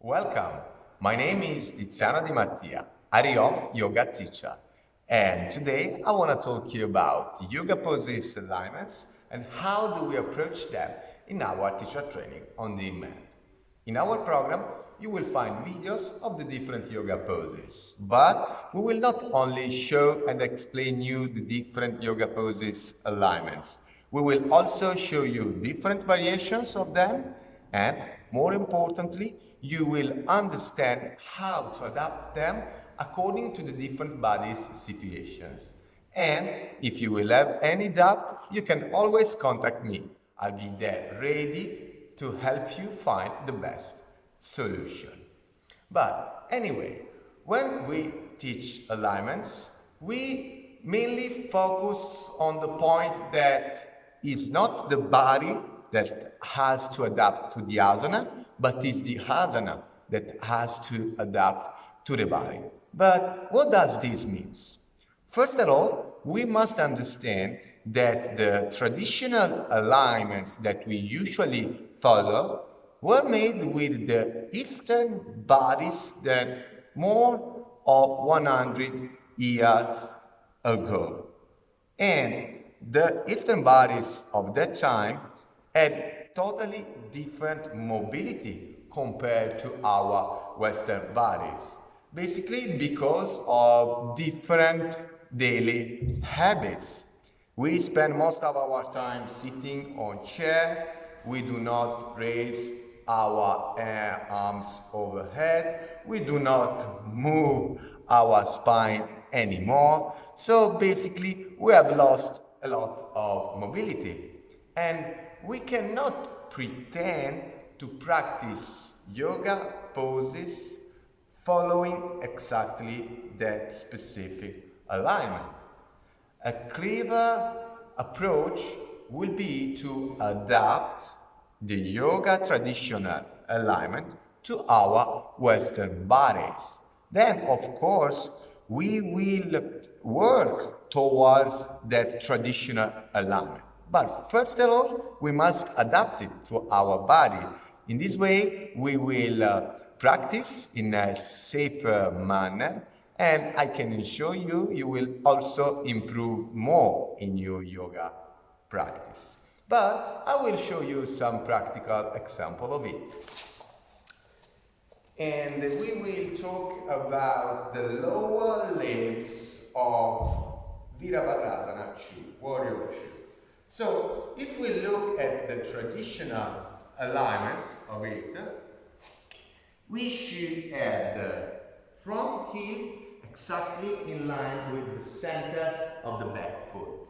Welcome. My name is Tiziano Di Mattia, Ariom yoga teacher. And today I want to talk to you about yoga poses alignments and how do we approach them in our teacher training on demand. In our program, you will find videos of the different yoga poses, but we will not only show and explain you the different yoga poses alignments. We will also show you different variations of them and, more importantly, you will understand how to adapt them according to the different body's situations. And if you will have any doubt, you can always contact me. I'll be there ready to help you find the best solution. But anyway, when we teach alignments, we mainly focus on the point that it's not the body that has to adapt to the asana, but it's the asana that has to adapt to the body. But what does this mean? First of all, we must understand that the traditional alignments that we usually follow were made with the Eastern bodies that more of 100 years ago. And the Eastern bodies of that time had totally different mobility compared to our Western bodies. Basically because of different daily habits. We spend most of our time sitting on chair. We do not raise our arms overhead. We do not move our spine anymore. So basically, we have lost a lot of mobility. And we cannot pretend to practice yoga poses following exactly that specific alignment. A clever approach will be to adapt the yoga traditional alignment to our Western bodies. Then, of course, we will work towards that traditional alignment. But first of all, we must adapt it to our body. In this way, we will practice in a safer manner, and I can assure you, you will also improve more in your yoga practice. But I will show you some practical example of it. And we will talk about the lower limbs of Virabhadrasana 2, Warrior 2. So if we look at the traditional alignments of it, we should have the front heel exactly in line with the center of the back foot.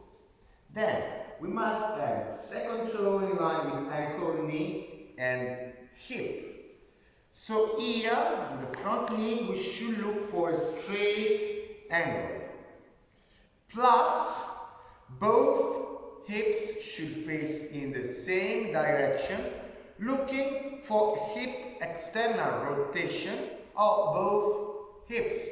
Then we must have the second toe in line with ankle, knee and hip. So here, in the front knee, we should look for a straight angle. Plus, both hips should face in the same direction, looking for hip external rotation of both hips.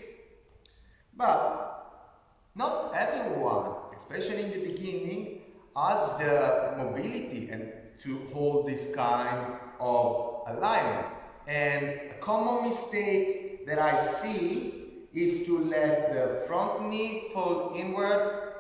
But not everyone, especially in the beginning, has the mobility and to hold this kind of alignment. And a common mistake that I see is to let the front knee fall inward,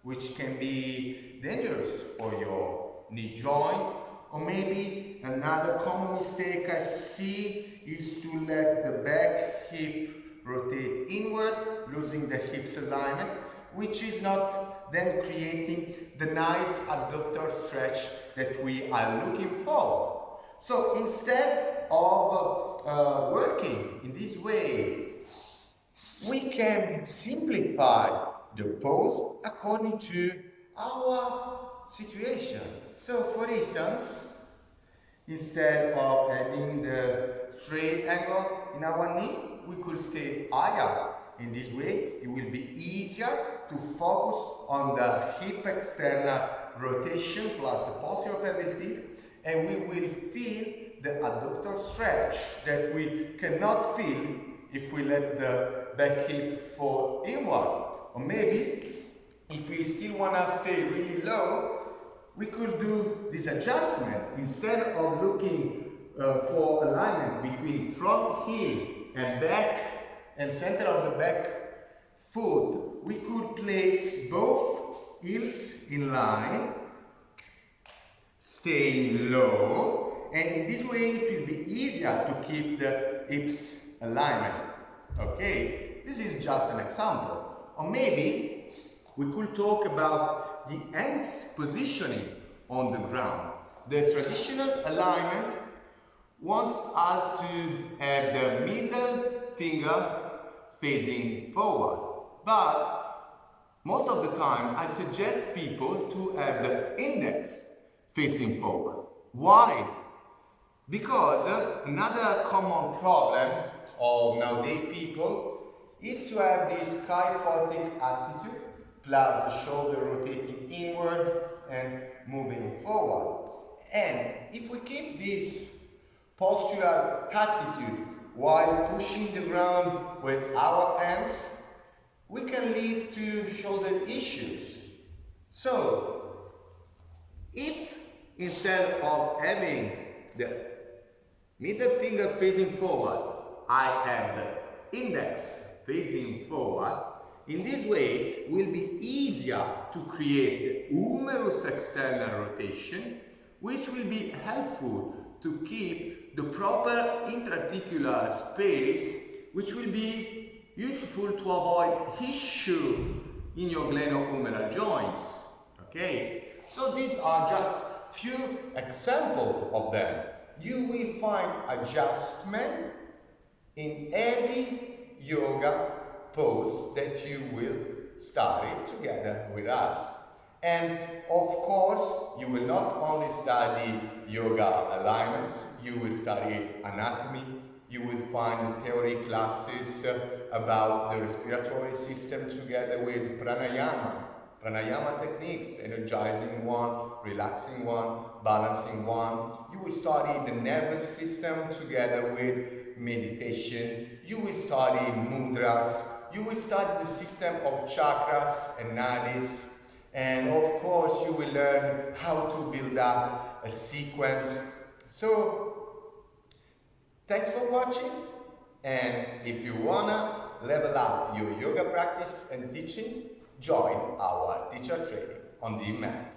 which can be dangerous for your knee joint. Or maybe another common mistake I see is to let the back hip rotate inward, losing the hips alignment, which is not then creating the nice adductor stretch that we are looking for. So instead of working in this way, we can simplify the pose according to our situation. So for instance, instead of having the straight angle in our knee, we could stay higher. In this way, it will be easier to focus on the hip external rotation plus the posterior pelvis disc, and we will feel the adductor stretch that we cannot feel if we let the back hip fall inward. Or maybe, if we still want to stay really low, we could do this adjustment. Instead of looking for alignment between front heel and back and center of the back foot, we could place both heels in line, staying low, and in this way it will be easier to keep the hips alignment. Okay, this is just an example. Or maybe we could talk about the hands positioning on the ground. The traditional alignment wants us to have the middle finger facing forward, but most of the time I suggest people to have the index facing forward. Why? Because another common problem of nowadays people is to have this kyphotic attitude plus the shoulder rotating inward and moving forward. And if we keep this postural attitude while pushing the ground with our hands, we can lead to shoulder issues. So, if instead of having the middle finger facing forward, I have the index facing forward, in this way it will be easier to create the humerus external rotation, which will be helpful to keep the proper intra-articular space, which will be useful to avoid issue in your glenohumeral joints. Okay, so these are just few examples of them. You will find adjustment in every yoga pose that you will study together with us. And of course, you will not only study yoga alignments, you will study anatomy, you will find theory classes about the respiratory system together with pranayama techniques, energizing one, relaxing one, balancing one. You will study the nervous system together with meditation. You will study mudras. You will study the system of chakras and nadis. And of course, you will learn how to build up a sequence. So, thanks for watching. And if you wanna level up your yoga practice and teaching, join our teacher training on demand.